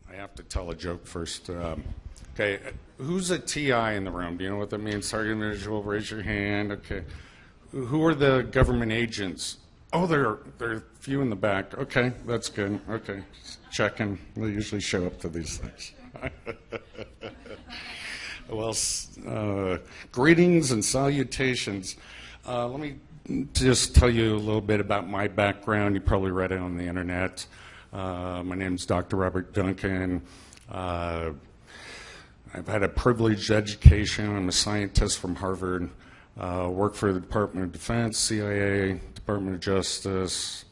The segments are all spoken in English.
I have to tell a joke first. Okay, who's a TI in the room? Do you know what that means? Target individual, raise your hand. Okay. Who are the government agents? Oh, there are few in the back. Okay, that's good. Okay, just checking. They usually show up to these things. Well, greetings and salutations. Let me just tell you a little bit about my background. You probably read it on the internet. My name is Dr. Robert Duncan. I've had a privileged education. I'm a scientist from Harvard. Work for the Department of Defense, CIA, Department of Justice,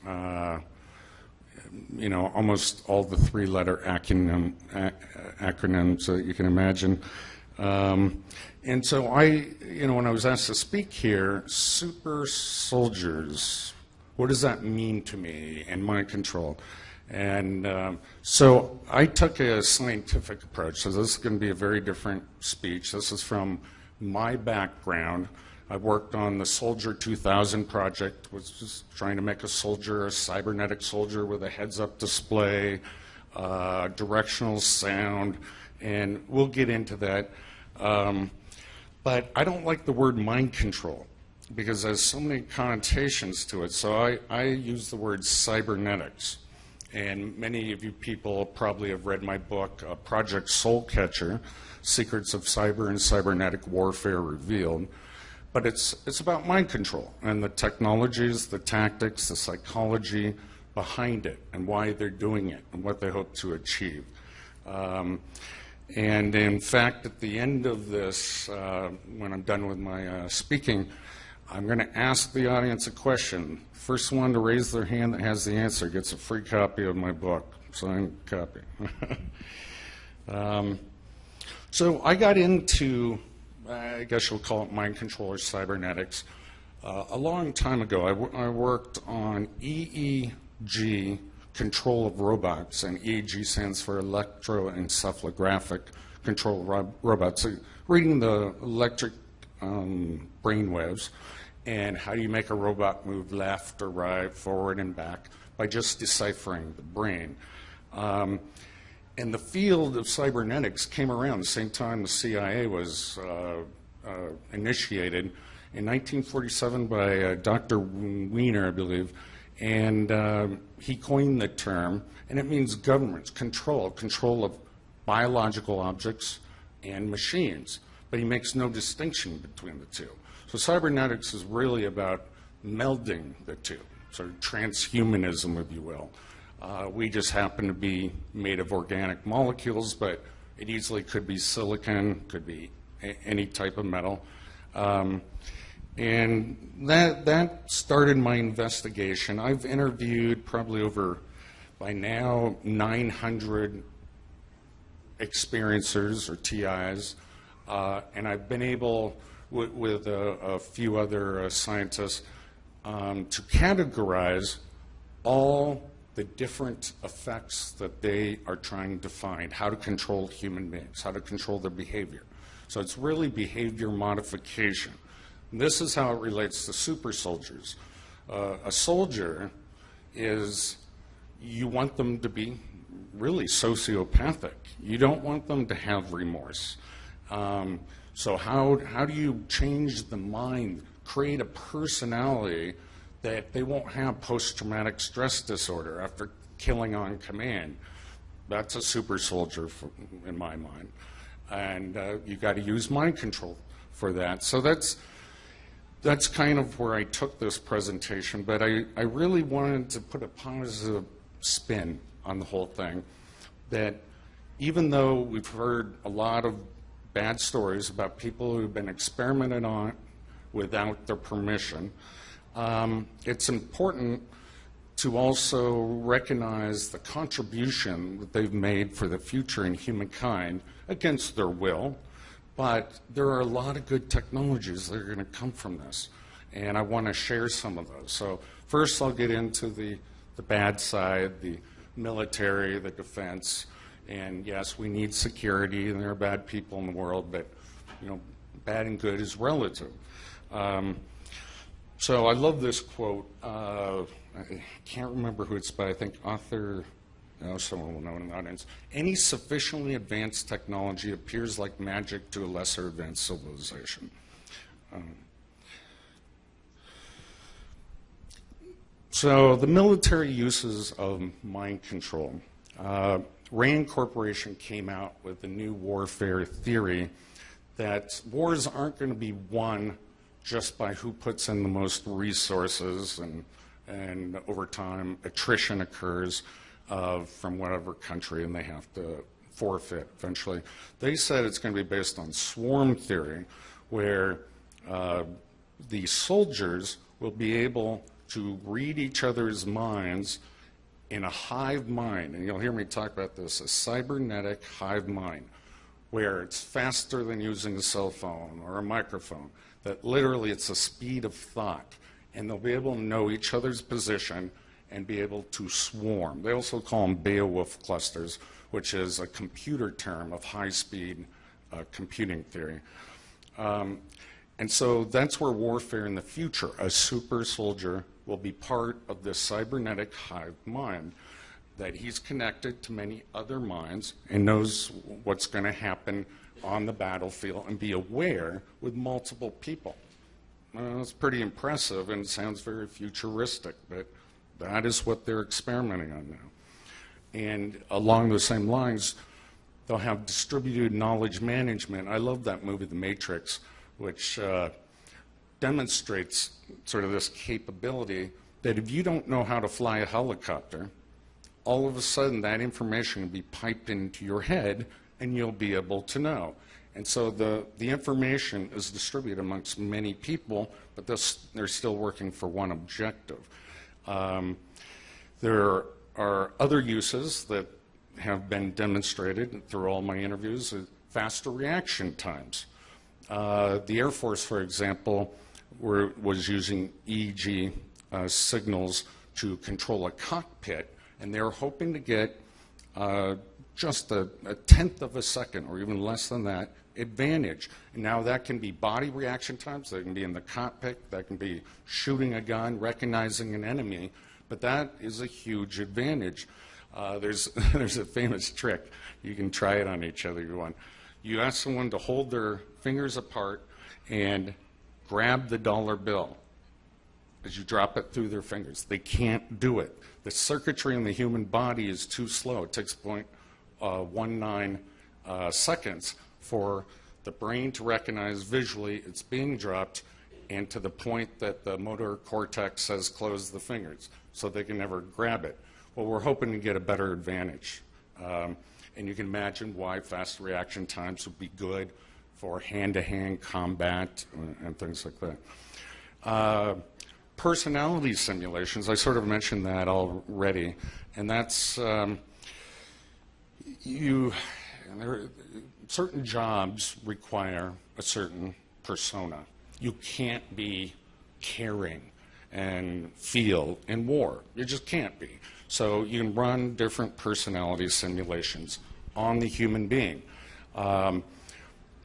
almost all the three-letter acronyms that you can imagine. And so when I was asked to speak here, super soldiers, what does that mean to me and mind control? And so I took a scientific approach. So this is going to be a very different speech. This is from my background. I worked on the Soldier 2000 project, which is trying to make a soldier, a cybernetic soldier with a heads-up display, directional sound, and we'll get into that. But I don't like the word mind control because there's so many connotations to it. So I use the word cybernetics. And many of you people probably have read my book, Project Soulcatcher, Secrets of Cyber and Cybernetic Warfare Revealed. But it's about mind control and the technologies, the tactics, the psychology behind it and why they're doing it and what they hope to achieve. And in fact, at the end of this, when I'm done with my speaking, I'm going to ask the audience a question. First one to raise their hand that has the answer gets a free copy of my book, signed copy. So I got into, I guess you'll call it mind control or cybernetics. A long time ago, I worked on EEG control of robots, and EEG stands for electroencephalographic control of robots. So reading the electric brain waves, and how do you make a robot move left or right, forward and back, by just deciphering the brain. And the field of cybernetics came around the same time the CIA was initiated in 1947 by Dr. Wiener, I believe, and he coined the term, and it means governments, control of biological objects and machines, but he makes no distinction between the two. So cybernetics is really about melding the two, sort of transhumanism, if you will. We just happen to be made of organic molecules, but it easily could be silicon, could be any type of metal. And that started my investigation. I've interviewed probably over, by now, 900 experiencers or TIs, and I've been able, with a few other scientists, to categorize all the different effects that they are trying to find, how to control human beings, how to control their behavior. So it's really behavior modification. And this is how it relates to super soldiers. A soldier is, you want them to be really sociopathic. You don't want them to have remorse. So how do you change the mind, create a personality that they won't have post-traumatic stress disorder after killing on command? That's a super soldier in my mind. And you got to use mind control for that. So that's kind of where I took this presentation, but I really wanted to put a positive spin on the whole thing, that even though we've heard a lot of bad stories about people who've been experimented on without their permission, it's important to also recognize the contribution that they've made for the future in humankind against their will. But there are a lot of good technologies that are going to come from this, and I want to share some of those. So first I'll get into the bad side, the military, the defense, and yes, we need security, and there are bad people in the world, but bad and good is relative. So I love this quote. I can't remember who it's by. I think author someone will know in the audience. Any sufficiently advanced technology appears like magic to a lesser advanced civilization. So the military uses of mind control. Rand Corporation came out with a new warfare theory that wars aren't going to be won just by who puts in the most resources, and over time attrition occurs from whatever country, and they have to forfeit eventually. They said it's going to be based on swarm theory, where the soldiers will be able to read each other's minds in a hive mind, and you'll hear me talk about this, a cybernetic hive mind, where it's faster than using a cell phone or a microphone, that literally it's the speed of thought, and they'll be able to know each other's position and be able to swarm. They also call them Beowulf clusters, which is a computer term of high-speed computing theory. And so that's where warfare in the future, a super soldier will be part of this cybernetic hive mind, that he's connected to many other minds and knows what's going to happen on the battlefield and be aware with multiple people. It's pretty impressive and sounds very futuristic, but that is what they're experimenting on now. And along those same lines, they'll have distributed knowledge management. I love that movie, The Matrix, which demonstrates sort of this capability that if you don't know how to fly a helicopter, all of a sudden that information will be piped into your head and you'll be able to know. And so the information is distributed amongst many people, but they're still working for one objective. There are other uses that have been demonstrated through all my interviews, faster reaction times. The Air Force, for example, was using EEG signals to control a cockpit, and they were hoping to get just a tenth of a second, or even less than that, advantage. And now that can be body reaction times, that can be in the cockpit, that can be shooting a gun, recognizing an enemy, but that is a huge advantage. There's a famous trick. You can try it on each other if you want. You ask someone to hold their fingers apart and grab the dollar bill as you drop it through their fingers. They can't do it. The circuitry in the human body is too slow. It takes 0.19 seconds for the brain to recognize visually it's being dropped, and to the point that the motor cortex says close the fingers, so they can never grab it. Well, we're hoping to get a better advantage. And you can imagine why fast reaction times would be good for hand-to-hand combat and things like that. Personality simulations, I sort of mentioned that already, and that's certain jobs require a certain persona. You can't be caring and feel in war. You just can't be. So you can run different personality simulations on the human being.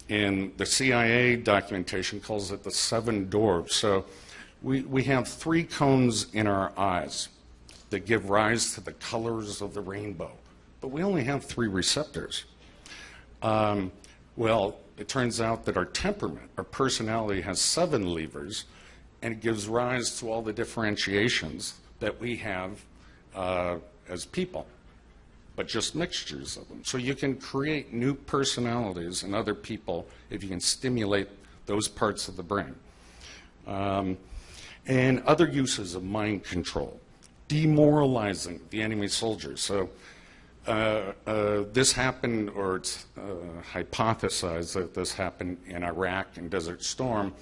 In the CIA documentation calls it the 7 dwarves. So we have 3 cones in our eyes that give rise to the colors of the rainbow, but we only have 3 receptors. Well, it turns out that our temperament, our personality, has 7 levers, and it gives rise to all the differentiations that we have as people, but just mixtures of them. So you can create new personalities in other people if you can stimulate those parts of the brain. And other uses of mind control, demoralizing the enemy soldiers. So this happened, or it's hypothesized that this happened in Iraq in Desert Storm,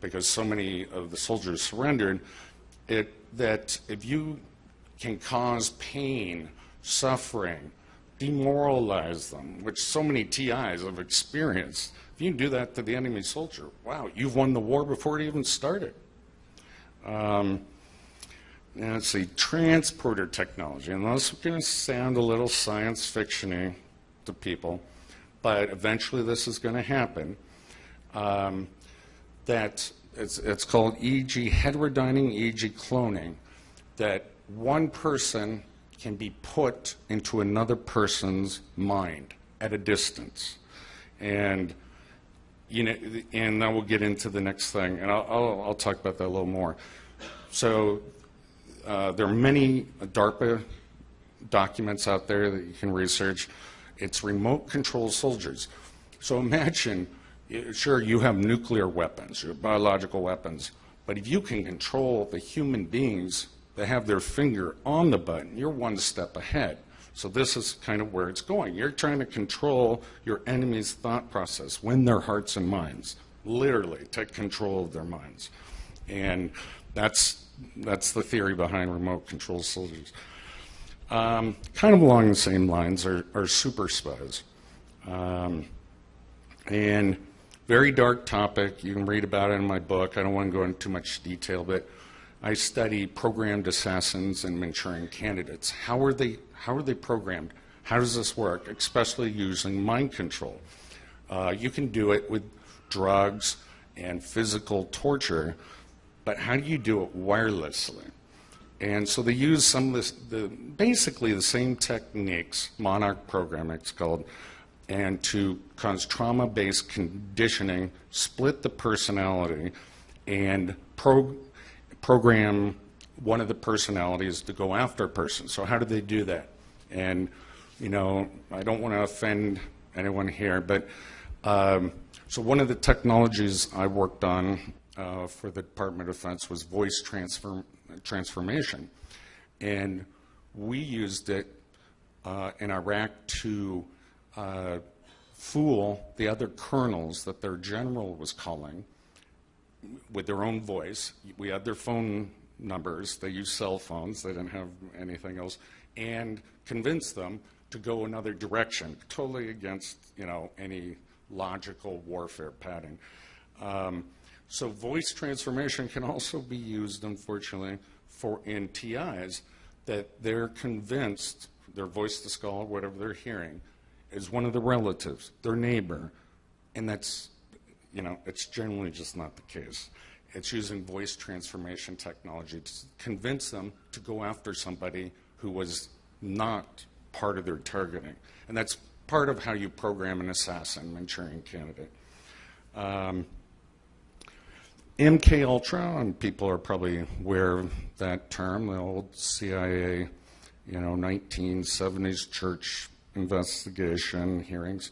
because so many of the soldiers surrendered, that if you can cause pain, suffering, demoralize them, which so many TIs have experienced, if you can do that to the enemy soldier, wow, you've won the war before it even started. Now let's see, transporter technology, and this is going to sound a little science fiction-y to people, but eventually this is going to happen. That it's called EEG heterodyning EEG cloning, that one person can be put into another person's mind at a distance. And and then we'll get into the next thing, and I'll talk about that a little more. So there are many DARPA documents out there that you can research. It's remote control soldiers. So imagine, sure, you have nuclear weapons, your biological weapons, but if you can control the human beings that have their finger on the button, you're one step ahead. So this is kind of where it's going. You're trying to control your enemy's thought process, win their hearts and minds, literally take control of their minds. And that's the theory behind remote control soldiers. Kind of along the same lines are super spies. And very dark topic. You can read about it in my book. I don't want to go into too much detail, but I study programmed assassins and Manchurian candidates. How are they programmed? How does this work, especially using mind control? You can do it with drugs and physical torture, but how do you do it wirelessly? And so they use some of basically the same techniques, monarch programming it's called, and to cause trauma-based conditioning, split the personality, and program one of the personalities to go after a person. So how do they do that? And, I don't want to offend anyone here, but so one of the technologies I worked on for the Department of Defense was voice transformation. And we used it in Iraq to fool the other colonels that their general was calling with their own voice. We had their phone numbers. They used cell phones. They didn't have anything else. And convince them to go another direction, totally against, any logical warfare pattern. So voice transformation can also be used, unfortunately, in TIs that they're convinced their voice to skull, whatever they're hearing, is one of the relatives, their neighbor, and that's, it's generally just not the case. It's using voice transformation technology to convince them to go after somebody who was not part of their targeting. And that's part of how you program an assassin, Manchurian candidate. MK Ultra, and people are probably aware of that term, the old CIA, 1970s church investigation hearings.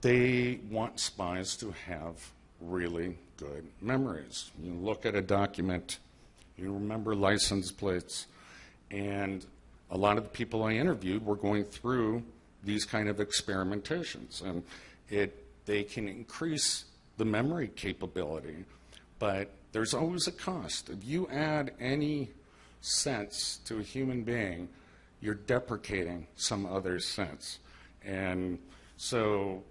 They want spies to have really good memories. You look at a document, you remember license plates, and a lot of the people I interviewed were going through these kind of experimentations, and they can increase the memory capability, but there's always a cost. If you add any sense to a human being, you're deprecating some other sense. And so,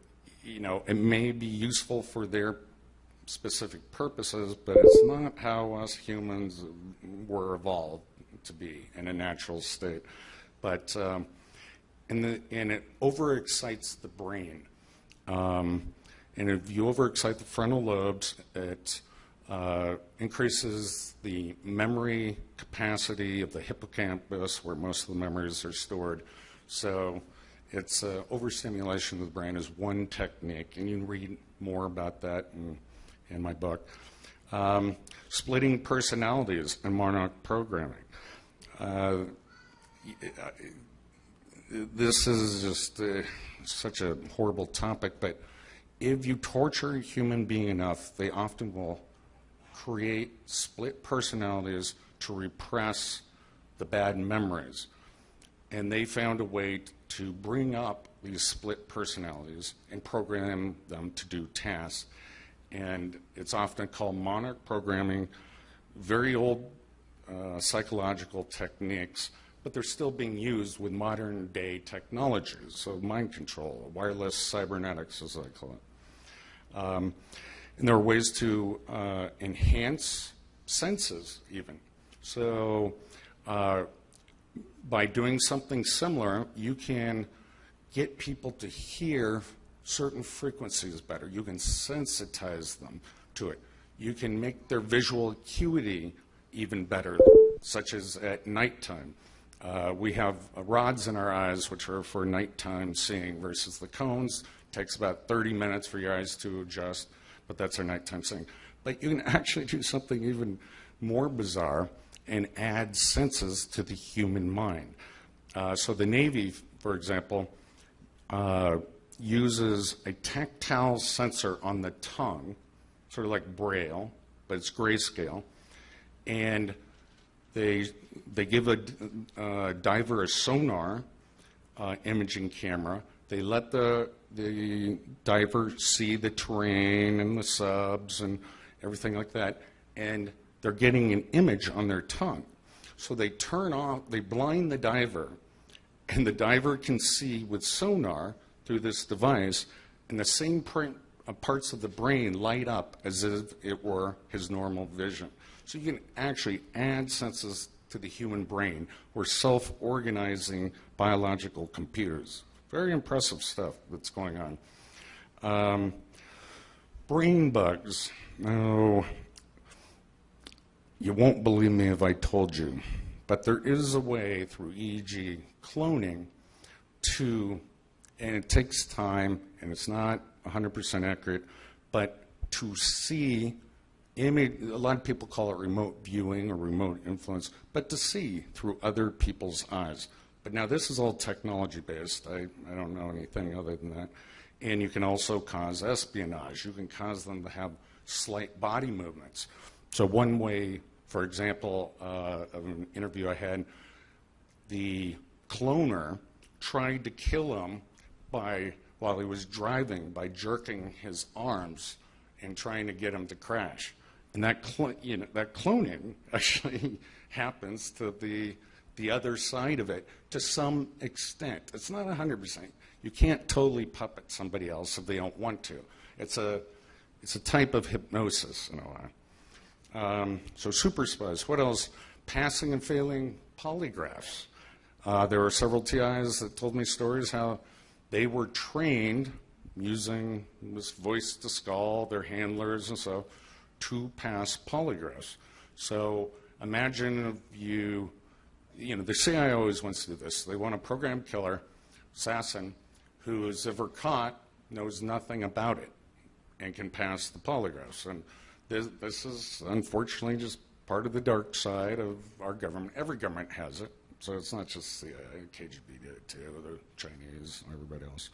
it may be useful for their specific purposes, but it's not how us humans were evolved to be in a natural state. But, and it overexcites the brain. And if you overexcite the frontal lobes, it increases the memory capacity of the hippocampus, where most of the memories are stored. So it's overstimulation of the brain is one technique, and you can read more about that in my book. Splitting personalities and monarch programming. This is just such a horrible topic, but if you torture a human being enough, they often will create split personalities to repress the bad memories. And they found a way to bring up these split personalities and program them to do tasks. And it's often called monarch programming, very old psychological techniques, but they're still being used with modern day technologies. So mind control, wireless cybernetics, as I call it. And there are ways to enhance senses even. So by doing something similar, you can get people to hear certain frequencies better. You can sensitize them to it. You can make their visual acuity even better, such as at nighttime. We have rods in our eyes, which are for nighttime seeing, versus the cones. Takes about 30 minutes for your eyes to adjust, but that's our nighttime seeing. But you can actually do something even more bizarre and add senses to the human mind. So the Navy, for example, uses a tactile sensor on the tongue, sort of like Braille, but it's grayscale, and they give a diver a sonar imaging camera. They let the diver see the terrain and the subs and everything like that, and they're getting an image on their tongue. So they blind the diver, and the diver can see with sonar through this device, and the same parts of the brain light up as if it were his normal vision. So you can actually add senses to the human brain. We're self-organizing biological computers. Very impressive stuff that's going on. Brain bugs. No, you won't believe me if I told you, but there is a way through EEG cloning and it takes time, and it's not 100% accurate, but to see image, a lot of people call it remote viewing or remote influence, but to see through other people's eyes. But now this is all technology-based. I don't know anything other than that. And you can also cause espionage. You can cause them to have slight body movements. So one way, for example, of an interview I had, the cloner tried to kill him while he was driving by jerking his arms and trying to get him to crash. And that cloning actually happens to the other side of it to some extent. It's not 100%. You can't totally puppet somebody else if they don't want to. It's a type of hypnosis in a way. So super spies. What else? Passing and failing polygraphs. There were several TIs that told me stories how they were trained using this voice to skull, their handlers and so, to pass polygraphs. So imagine if the CIA always wants to do this. They want a program killer, assassin, who is ever caught, knows nothing about it, and can pass the polygraphs. And this is unfortunately just part of the dark side of our government. Every government has it. So it's not just CIA, KGB did it too, the Chinese, and everybody else.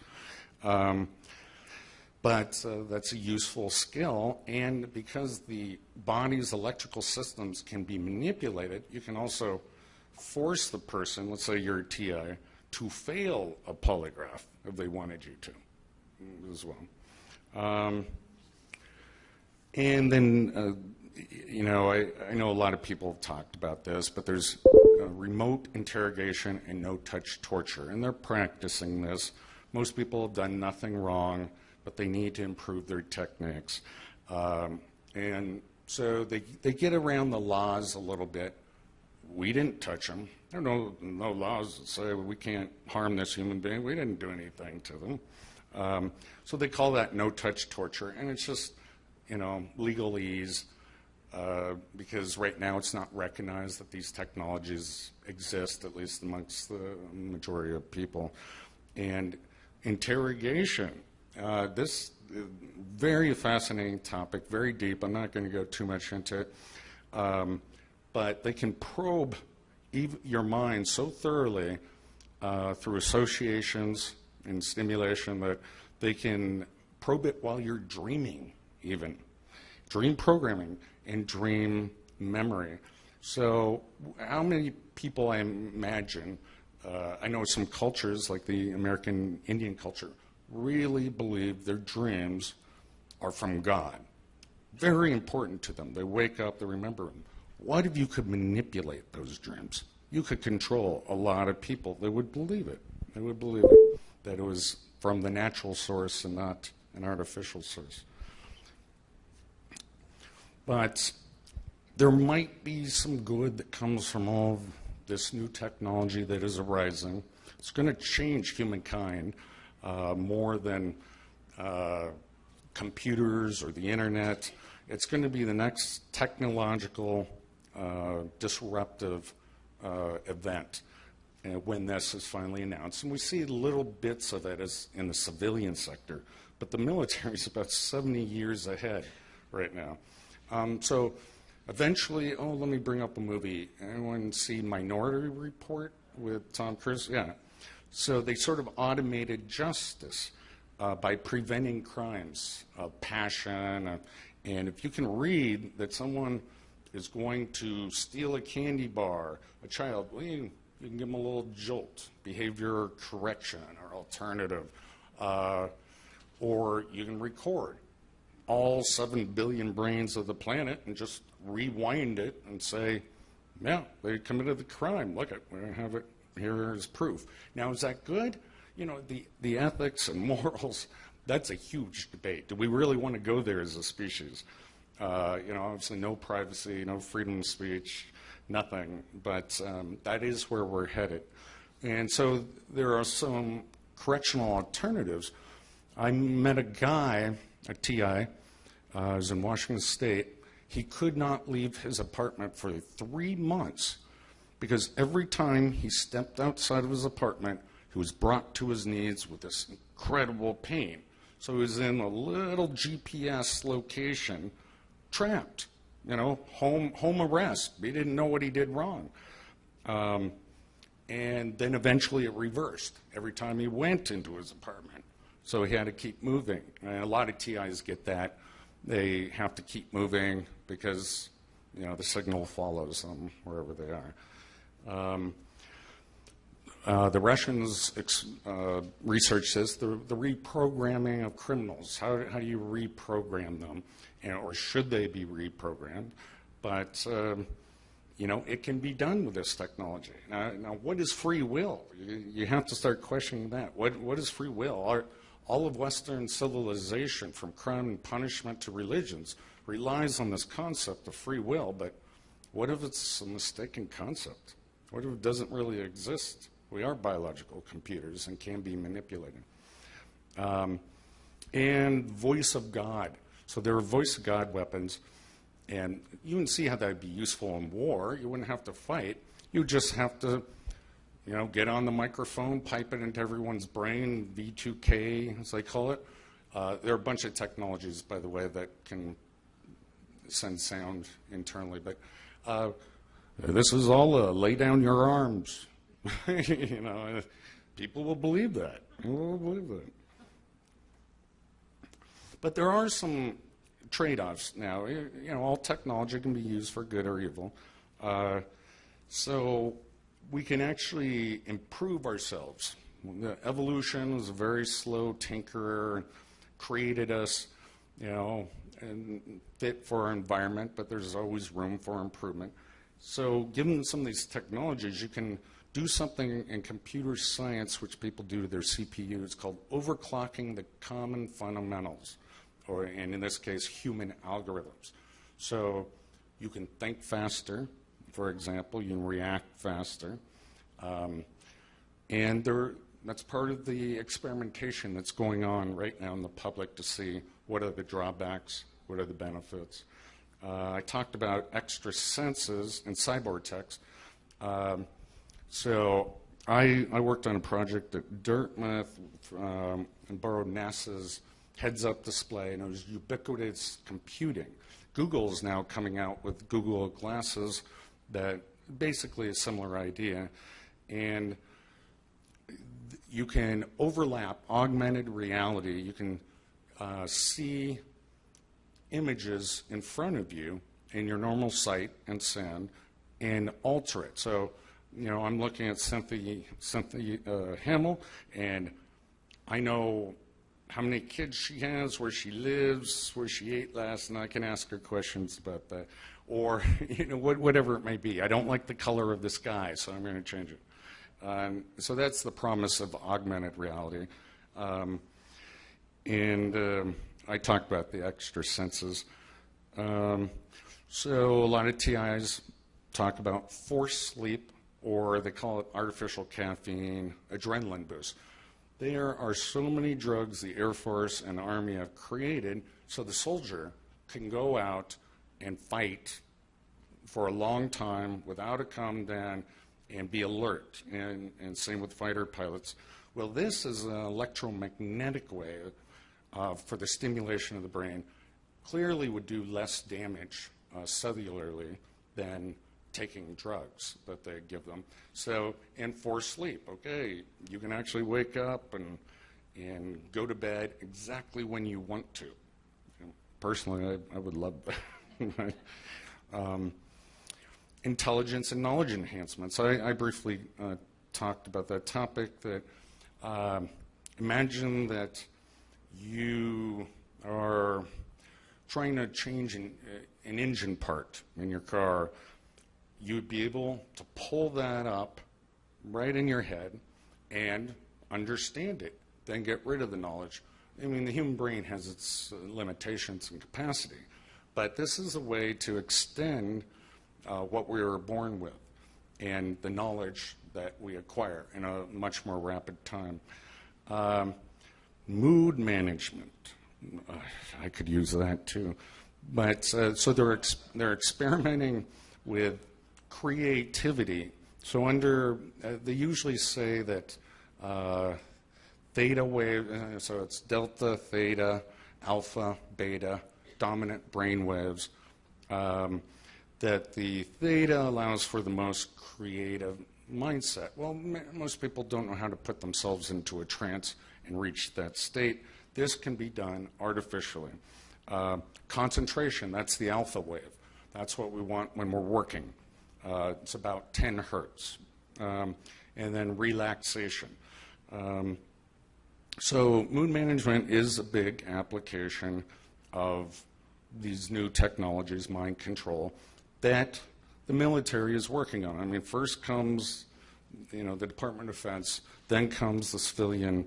But that's a useful skill, and because the body's electrical systems can be manipulated, you can also force the person, let's say you're a TI, to fail a polygraph if they wanted you to as well. And then, I know a lot of people have talked about this, but there's remote interrogation and no-touch torture, and they're practicing this. Most people have done nothing wrong, but they need to improve their techniques. And so they get around the laws a little bit. We didn't touch them. There are no laws that say we can't harm this human being. We didn't do anything to them. So they call that no-touch torture, and it's just, legalese, because right now it's not recognized that these technologies exist, at least amongst the majority of people. And interrogation, this very fascinating topic, very deep. I'm not going to go too much into it. But they can probe your mind so thoroughly through associations and stimulation that they can probe it while you're dreaming, even. Dream programming and dream memory. So how many people, I imagine, I know some cultures like the American Indian culture really believe their dreams are from God. Very important to them. They wake up, they remember them. What if you could manipulate those dreams? You could control a lot of people. They would believe it. They would believe it, that it was from the natural source and not an artificial source. But there might be some good that comes from all of this new technology that is arising. It's going to change humankind more than computers or the internet. It's going to be the next technological disruptive event. when this is finally announced. And we see little bits of it as in the civilian sector, but the military is about 70 years ahead right now. So eventually, let me bring up a movie. Anyone see Minority Report with Tom Cruise? Yeah. So they sort of automated justice by preventing crimes of passion. And if you can read that someone is going to steal a candy bar, a child, well, you can give them a little jolt, behavior correction or alternative. Or you can record all 7 billion brains of the planet and just rewind it and say, yeah, they committed the crime. Look, we have it here as proof. Now, is that good? You know, the ethics and morals, that's a huge debate. Do we really want to go there as a species? You know, obviously no privacy, no freedom of speech, nothing. But that is where we're headed. And so there are some correctional alternatives. I met a guy at TI, was in Washington State. He could not leave his apartment for 3 months because every time he stepped outside of his apartment, he was brought to his knees with this incredible pain. So he was in a little GPS location, trapped, you know, home arrest. He didn't know what he did wrong. And then eventually it reversed every time he went into his apartment. So he had to keep moving. And a lot of TIs get that. They have to keep moving because, you know, the signal follows them wherever they are. The Russians' research says the reprogramming of criminals. How do you reprogram them? Or should they be reprogrammed? But, you know, it can be done with this technology. Now what is free will? You have to start questioning that. What is free will? All of Western civilization, from crime and punishment to religions, relies on this concept of free will, but what if it's a mistaken concept? What if it doesn't really exist? We are biological computers and can be manipulated. And voice of God. So there are voice of God weapons, and you can see how that would be useful in war. You wouldn't have to fight. You just have to, you know, get on the microphone, pipe it into everyone's brain, V2K, as they call it. There are a bunch of technologies, by the way, that can send sound internally. But this is all lay down your arms. You know, people will believe that. People will believe that. But there are some trade-offs now. You know, all technology can be used for good or evil. So we can actually improve ourselves. The evolution was a very slow tinkerer, created us, you know, and fit for our environment, but there's always room for improvement. So given some of these technologies, you can do something in computer science, which people do to their CPU. It's called overclocking the common fundamentals, and in this case, human algorithms. So you can think faster. For example, you can react faster. And that's part of the experimentation that's going on right now in the public to see what are the drawbacks, what are the benefits. I talked about extra senses and cyborg text. So I worked on a project at Dartmouth and borrowed NASA's heads-up display, and it was ubiquitous computing. Google is now coming out with Google glasses that basically a similar idea, and you can overlap augmented reality. You can see images in front of you in your normal sight and sound and alter it. So, you know, I'm looking at Cynthia Hamill, and I know how many kids she has, where she lives, where she ate last, and I can ask her questions about that. Or, you know, whatever it may be. I don't like the color of the sky, so I'm going to change it. So that's the promise of augmented reality. I talked about the extra senses. So a lot of TIs talk about forced sleep, or they call it artificial caffeine, adrenaline boost. There are so many drugs the Air Force and Army have created so the soldier can go out and fight for a long time without a come down, and be alert, and same with fighter pilots. Well, this is an electromagnetic way for the stimulation of the brain. Clearly would do less damage cellularly than taking drugs that they give them. So, and for sleep, okay, you can actually wake up and go to bed exactly when you want to. Personally, I would love that. Intelligence and knowledge enhancements. I briefly talked about that topic. That imagine that you are trying to change an engine part in your car. You'd be able to pull that up right in your head and understand it, then get rid of the knowledge. I mean, the human brain has its limitations and capacity, but this is a way to extend what we were born with and the knowledge that we acquire in a much more rapid time. Mood management. I could use that too. But so they're experimenting with creativity. So they usually say that theta wave, so it's delta, theta, alpha, beta, dominant brain waves, that the theta allows for the most creative mindset. Well, most people don't know how to put themselves into a trance and reach that state. This can be done artificially. Concentration, that's the alpha wave. That's what we want when we're working. It's about 10 hertz. And then relaxation. So mood management is a big application of these new technologies, mind control, that the military is working on. I mean, first comes, the Department of Defense, then comes the civilian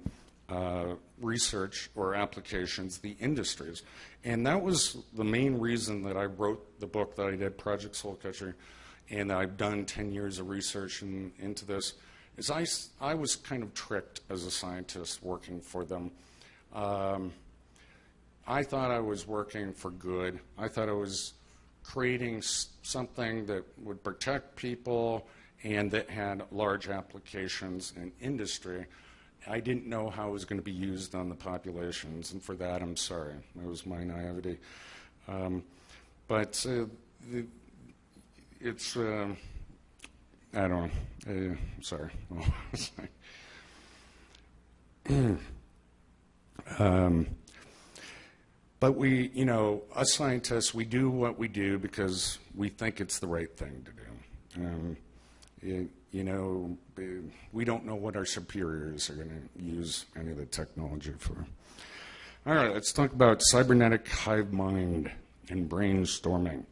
research or applications, the industries. And that was the main reason that I wrote the book that I did, Project Soul Catcher, and I've done 10 years of research into this, is I was kind of tricked as a scientist working for them. I thought I was working for good. I thought I was creating something that would protect people and that had large applications in industry. I didn't know how it was going to be used on the populations, and for that I'm sorry. It was my naivety. But it's, I don't know. Sorry. But we, us scientists, we do what we do because we think it's the right thing to do. We don't know what our superiors are going to use any of the technology for. All right, let's talk about cybernetic hive mind and brainstorming.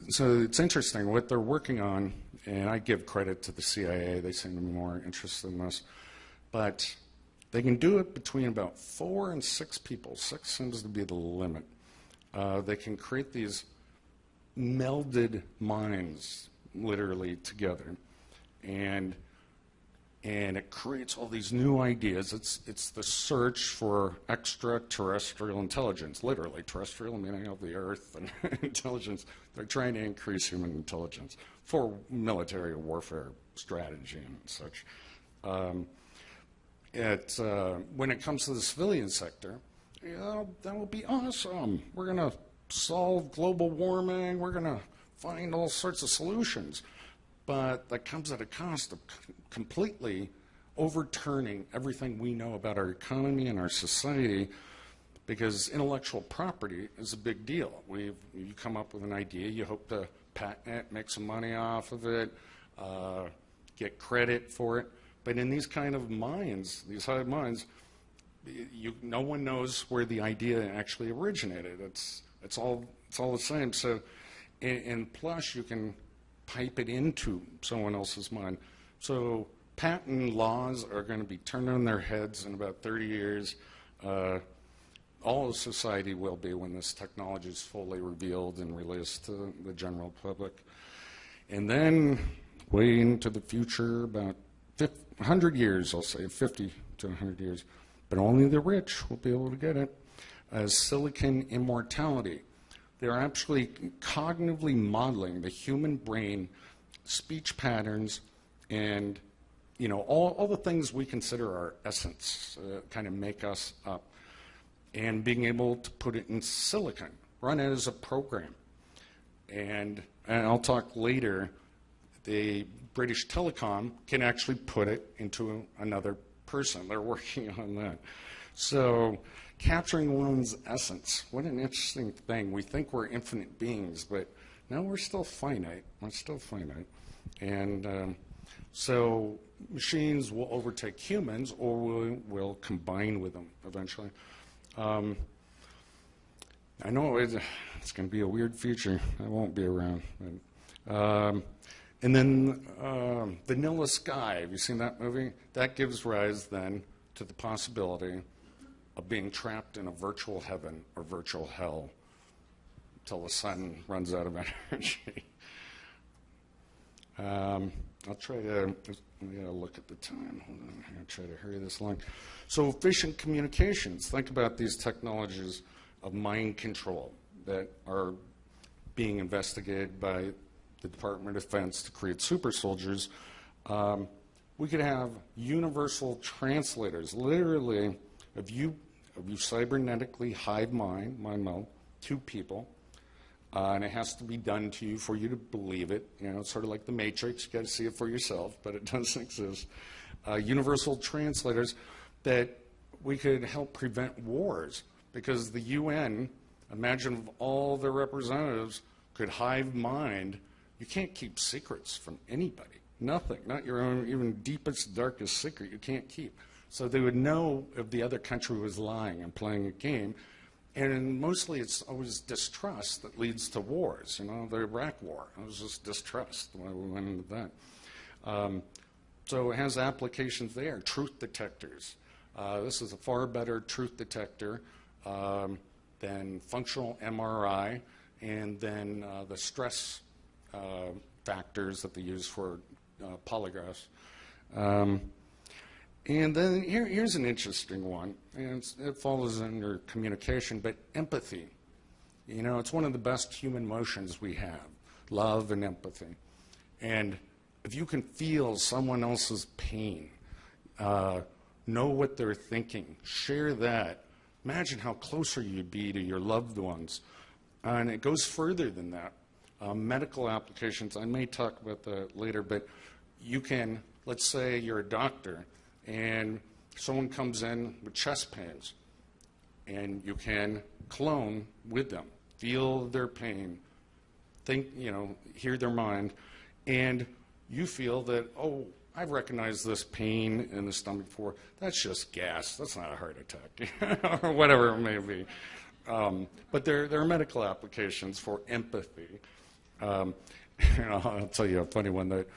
So it's interesting what they're working on, and I give credit to the CIA. They seem to be more interested in this. But they can do it between about 4 and 6 people. 6 seems to be the limit. They can create these melded minds, literally, together. And it creates all these new ideas. It's the search for extraterrestrial intelligence, literally terrestrial, meaning of the Earth, and intelligence. They're trying to increase human intelligence for military warfare strategy and such. When it comes to the civilian sector, that would be awesome. We're going to solve global warming. We're going to find all sorts of solutions. But that comes at a cost of completely overturning everything we know about our economy and our society, because intellectual property is a big deal. You come up with an idea, you hope to patent it, make some money off of it, get credit for it. But in these kind of minds, these hive minds, no one knows where the idea actually originated. It's all the same. So, and plus you can pipe it into someone else's mind. So patent laws are going to be turned on their heads in about 30 years. All of society will be when this technology is fully revealed and released to the general public. And then way into the future, about 100 years, I'll say 50 to 100 years, but only the rich will be able to get it, as silicon immortality. They're actually cognitively modeling the human brain speech patterns, and all the things we consider our essence, kind of make us up, and being able to put it in silicon, run it as a program. And I'll talk later, the British Telecom can actually put it into another person. They're working on that. So capturing one's essence, what an interesting thing. We think we're infinite beings, but no, we're still finite. We're still finite. And so machines will overtake humans, or will combine with them eventually. I know it's going to be a weird future. I won't be around. But, and then Vanilla Sky, have you seen that movie? That gives rise then to the possibility of being trapped in a virtual heaven or virtual hell until the sun runs out of energy. I'll try to look at the time. Hold on, I'll try to hurry this along. So efficient communications. Think about these technologies of mind control that are being investigated by the Department of Defense to create super soldiers. We could have universal translators. Literally, if you cybernetically hive mind meld two people, and it has to be done to you for you to believe it. It's sort of like the Matrix. You got to see it for yourself, but it does exist. Universal translators that we could help prevent wars, because the UN, imagine if all their representatives could hive mind. You can't keep secrets from anybody. Nothing, not your own even deepest, darkest secret you can't keep. So they would know if the other country was lying and playing a game. And mostly it's always distrust that leads to wars. The Iraq War, it was just distrust why we went into that. So it has applications there. Truth detectors. This is a far better truth detector than functional MRI, and then the stress factors that they use for polygraphs. And then here's an interesting one, and it falls under communication, but empathy. It's one of the best human emotions we have, love and empathy. And if you can feel someone else's pain, know what they're thinking, share that, imagine how closer you'd be to your loved ones. And it goes further than that. Medical applications, I may talk about that later, but you can, let's say you're a doctor, and someone comes in with chest pains, and you can clone with them, feel their pain, think, hear their mind, and you feel that, oh, I've recognized this pain in the stomach before. That's just gas. That's not a heart attack, or whatever it may be. But there are medical applications for empathy. I'll tell you a funny one that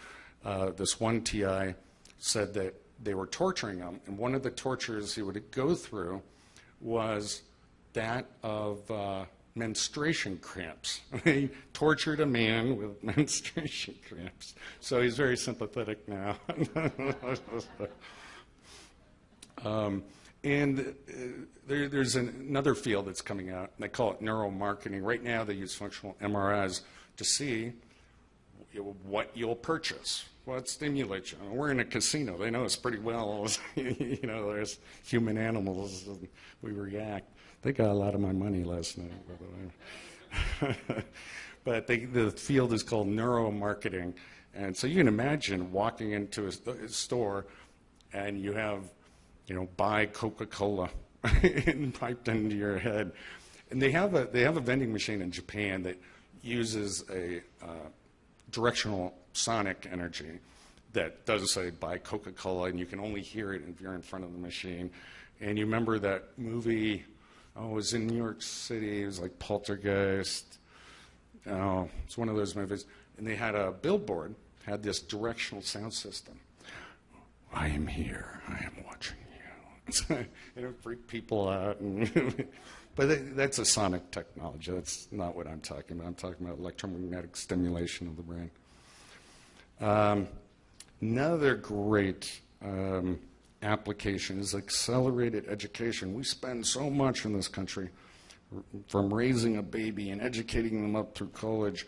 this one TI said that they were torturing him, and one of the tortures he would go through was that of menstruation cramps. They tortured a man with menstruation cramps. So he's very sympathetic now. And there's another field that's coming out, and they call it neuromarketing. Right now they use functional MRIs to see what you'll purchase, what stimulates you. We're in a casino. They know us pretty well. There's human animals, and we react. They got a lot of my money last night, by the way. But the field is called neuromarketing. And so you can imagine walking into a store, and you have, buy Coca-Cola piped into your head. And they have a vending machine in Japan that uses a directional sonic energy that does say buy Coca-Cola, and you can only hear it if you're in front of the machine. And you remember that movie, it was in New York City, it was like Poltergeist. It's one of those movies. And they had a billboard, had this directional sound system. I am here, I am watching you. It freaked people out. But that's a sonic technology. That's not what I'm talking about. I'm talking about electromagnetic stimulation of the brain. Another great application is accelerated education. We spend so much in this country from raising a baby and educating them up through college.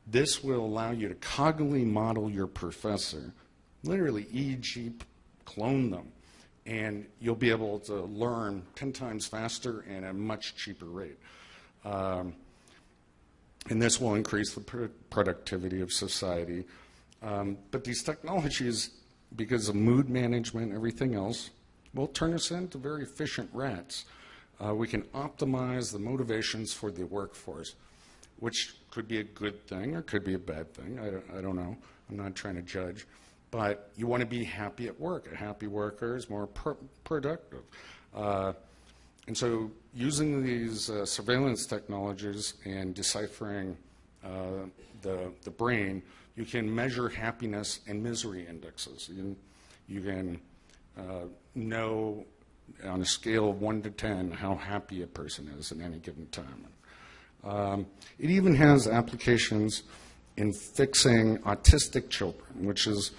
This will allow you to cognitively model your professor, literally, e.g., clone them, and you'll be able to learn 10 times faster and at a much cheaper rate. And this will increase the productivity of society. But these technologies, because of mood management and everything else, will turn us into very efficient rats. We can optimize the motivations for the workforce, which could be a good thing or could be a bad thing. I don't know. I'm not trying to judge. But you want to be happy at work. A happy worker is more productive. And so using these surveillance technologies and deciphering the brain, you can measure happiness and misery indexes. You can know on a scale of 1 to 10 how happy a person is at any given time. It even has applications in fixing autistic children, which is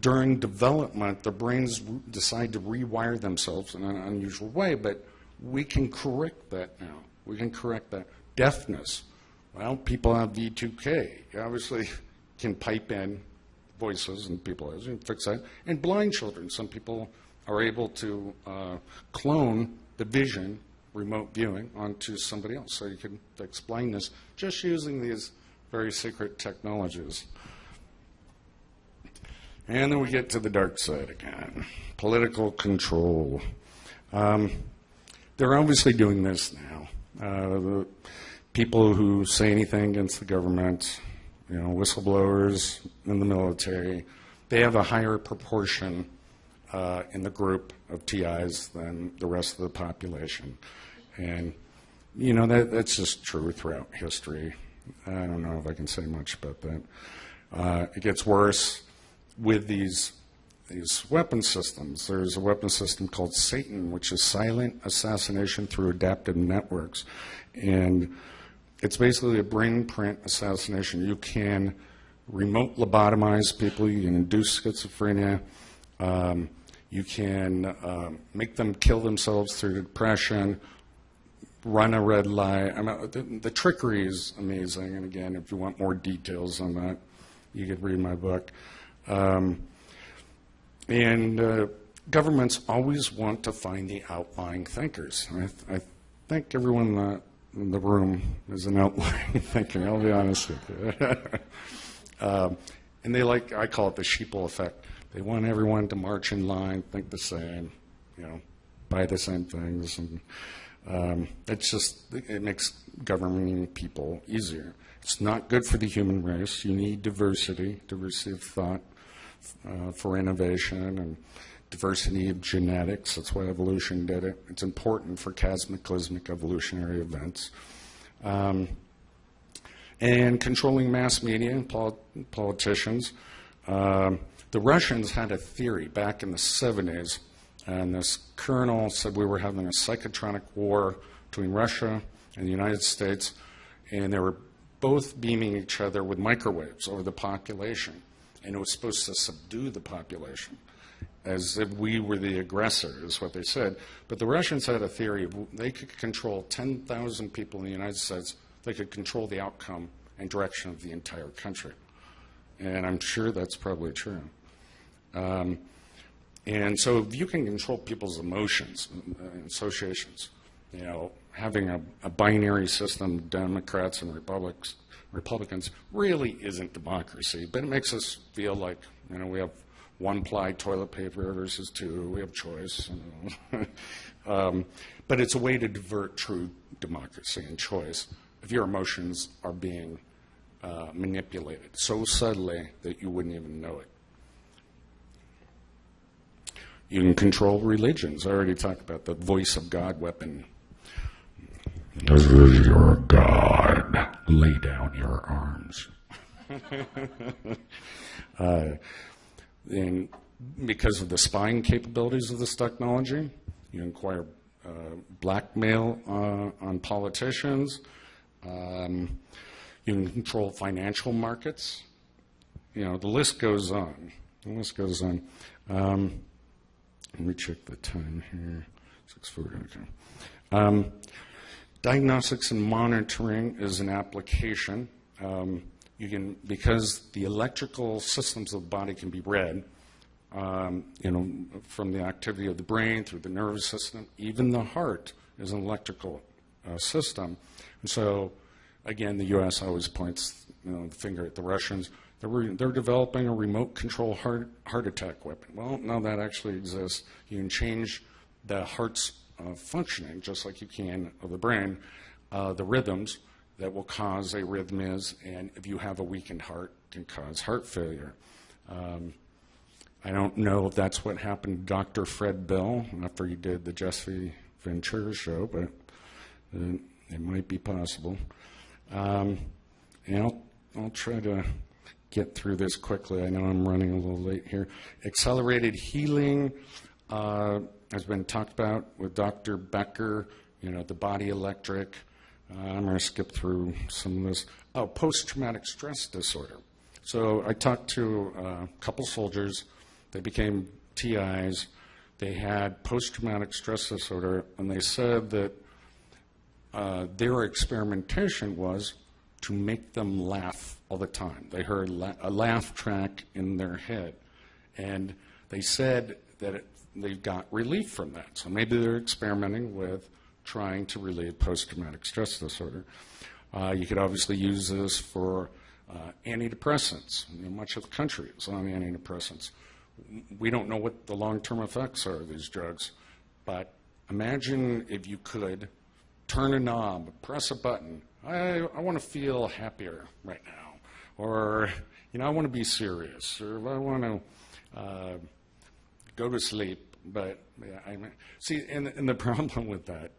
during development, the brains decide to rewire themselves in an unusual way, but we can correct that now. We can correct that. Deafness. Well, people have V2K. You obviously can pipe in voices and people can fix that. And blind children, some people are able to clone the vision, remote viewing, onto somebody else. So you can fix blindness just using these very secret technologies. And then we get to the dark side again, political control. They're obviously doing this now. The people who say anything against the government, whistleblowers in the military, they have a higher proportion in the group of TIs than the rest of the population. And, that's just true throughout history. I don't know if I can say much about that. It gets worse with these weapon systems. There's a weapon system called Satan, which is silent assassination through adaptive networks. And it's basically a brain print assassination. You can remote lobotomize people. You can induce schizophrenia. You can make them kill themselves through depression, run a red light. I mean, the trickery is amazing. And again, if you want more details on that, you could read my book. Governments always want to find the outlying thinkers. I think everyone in the room is an outlying thinker, I'll be honest with you. And I call it the sheeple effect. They want everyone to march in line, think the same, buy the same things. And it makes governing people easier. It's not good for the human race. You need diversity of thought for innovation and diversity of genetics. That's why evolution did it. It's important for cataclysmic evolutionary events. And controlling mass media and politicians. The Russians had a theory back in the 70s, and this colonel said we were having a psychotronic war between Russia and the United States, and they were both beaming each other with microwaves over the population. And it was supposed to subdue the population, as if we were the aggressor, is what they said. But the Russians had a theory of they could control 10,000 people in the United States. They could control the outcome and direction of the entire country. And I'm sure that's probably true. And so if you can control people's emotions and associations, having a binary system, Democrats and Republicans, really isn't democracy, but it makes us feel like, we have one-ply toilet paper versus two, we have choice. But it's a way to divert true democracy and choice if your emotions are being manipulated so subtly that you wouldn't even know it. You can control religions. I already talked about the voice of God weapon. This is your God. Lay down your arms. And because of the spying capabilities of this technology, you can acquire blackmail on politicians. You can control financial markets. The list goes on. Let me check the time here. 6:40. Okay. Diagnostics and monitoring is an application. Because the electrical systems of the body can be read, from the activity of the brain through the nervous system, even the heart is an electrical system. And so, again, the U.S. always points the finger at the Russians. They're developing a remote control heart attack weapon. Well, now that actually exists. You can change the heart's functioning, just like you can of the brain, the rhythms that will cause arrhythmias, and if you have a weakened heart, can cause heart failure. I don't know if that's what happened to Dr. Fred Bell after he did the Jesse Ventura show, but it might be possible. And I'll try to get through this quickly. I know I'm running a little late here. Accelerated healing has been talked about with Dr. Becker, the body electric. I'm going to skip through some of this. Oh, post-traumatic stress disorder. So I talked to a couple soldiers. They became TIs. They had post-traumatic stress disorder, and they said that their experimentation was to make them laugh all the time. They heard a laugh track in their head, and they said that they got relief from that. So maybe they're experimenting with trying to relieve post-traumatic stress disorder. You could obviously use this for antidepressants. Much of the country is on antidepressants. We don't know what the long-term effects are of these drugs, but imagine if you could turn a knob, press a button. I want to feel happier right now, or I want to be serious, or I want to go to sleep. But see, and the problem with that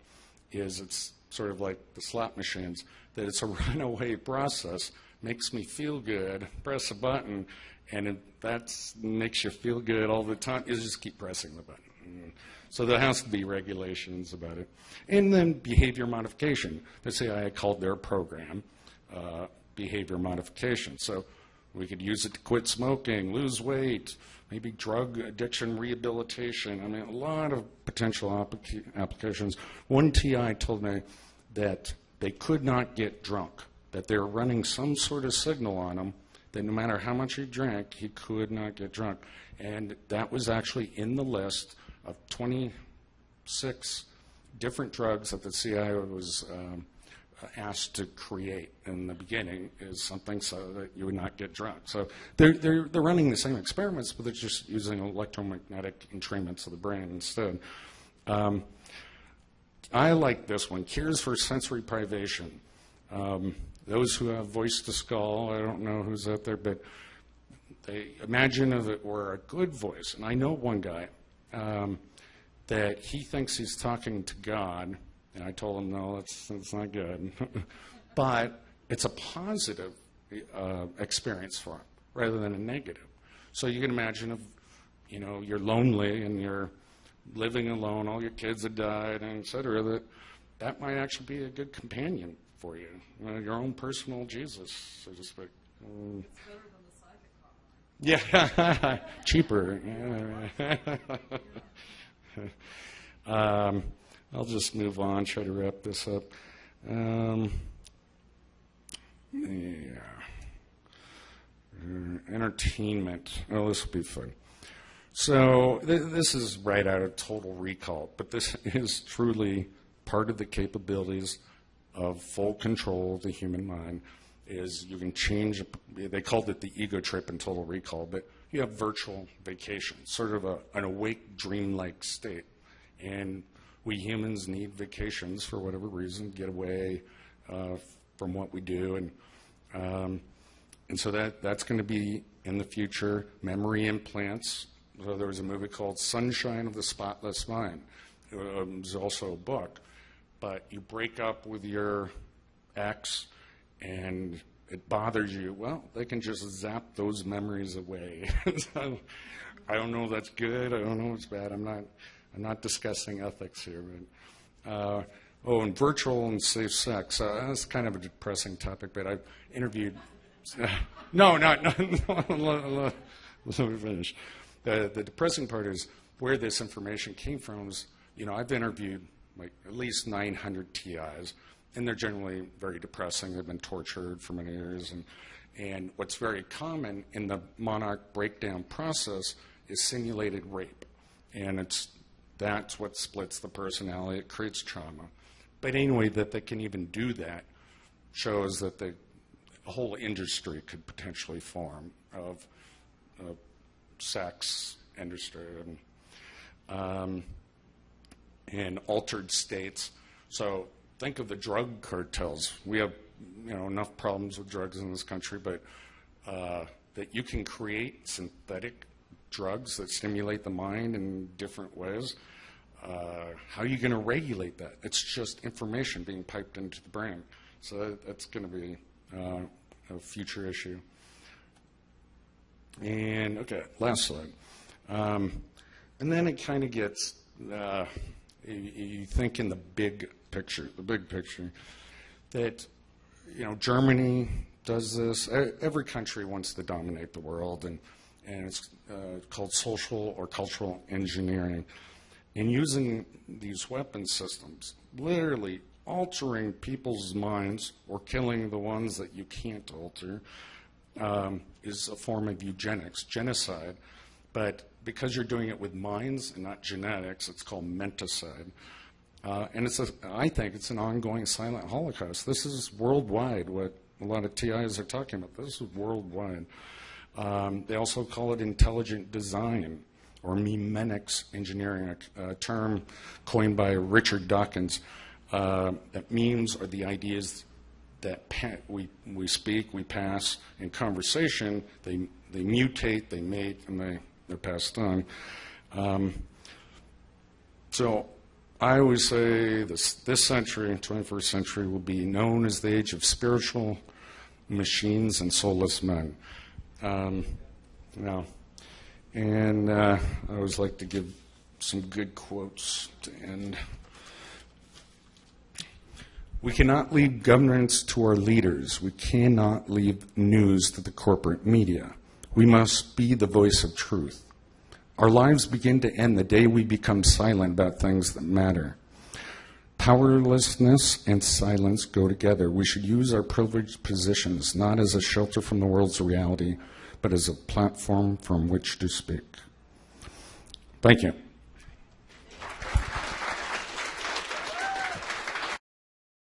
is it's sort of like the slot machines, that it's a runaway process. Makes me feel good, press a button, and that makes you feel good all the time. You just keep pressing the button. So there has to be regulations about it. And then behavior modification. The CIA called their program behavior modification. So we could use it to quit smoking, lose weight, maybe drug addiction rehabilitation. I mean, a lot of potential applications. One TI told me that they could not get drunk, that they were running some sort of signal on him that no matter how much he drank, he could not get drunk. And that was actually in the list of 26 different drugs that the CIA was asked to create in the beginning, is something so that you would not get drunk. So they're running the same experiments, but they're just using electromagnetic entrainments of the brain instead. I like this one, cures for sensory privation. Those who have voice to skull, I don't know who's out there, but they imagine if it were a good voice. And I know one guy that he thinks he's talking to God, and I told him, no, that's not good. But it's a positive experience for him rather than a negative. So you can imagine if you're lonely and you're living alone, all your kids have died, and et cetera, that might actually be a good companion for you, your own personal Jesus, so to speak. It's better than the psychic car. Yeah, cheaper. Yeah. I'll just move on, try to wrap this up. Entertainment. Oh, this will be fun. So this is right out of Total Recall, but this is truly part of the capabilities of full control of the human mind. Is you can change, they called it the ego trip in Total Recall, but you have virtual vacation, sort of an awake, dreamlike state. And we humans need vacations for whatever reason, get away from what we do. And so that's going to be in the future. Memory implants. So there was a movie called Sunshine of the Spotless Mind. It was also a book. But you break up with your ex and it bothers you, well, they can just zap those memories away. So, I don't know if that's good. I don't know if it's bad. I'm not discussing ethics here. But, and virtual and safe sex. That's kind of a depressing topic, but I've interviewed. No. Let me finish. The depressing part is where this information came from. Is, I've interviewed like at least 900 TIs, and they're generally very depressing. They've been tortured for many years. And what's very common in the monarch breakdown process is simulated rape. And that's what splits the personality. It creates trauma. But anyway, that they can even do that shows that the whole industry could potentially form of sex industry and altered states. So think of the drug cartels. We have enough problems with drugs in this country, but that you can create synthetic drugs that stimulate the mind in different ways. How are you going to regulate that? It's just information being piped into the brain. So that's going to be a future issue. And, okay, last slide. And then it kind of gets, you think in the big picture, that, Germany does this. Every country wants to dominate the world, and it's called social or cultural engineering. And using these weapon systems, literally altering people's minds or killing the ones that you can't alter, is a form of eugenics, genocide. But because you're doing it with minds and not genetics, it's called menticide. And I think it's an ongoing silent Holocaust. This is worldwide, what a lot of TIs are talking about. This is worldwide. They also call it intelligent design, or memetics engineering, a term coined by Richard Dawkins. That memes are the ideas that we speak, we pass in conversation. They mutate, they mate, and they're passed on. So I always say this century, 21st century, will be known as the age of spiritual machines and soulless men. And I always like to give some good quotes to end. We cannot leave governance to our leaders. We cannot leave news to the corporate media. We must be the voice of truth. Our lives begin to end the day we become silent about things that matter. Powerlessness and silence go together. We should use our privileged positions not as a shelter from the world's reality, but as a platform from which to speak. Thank you.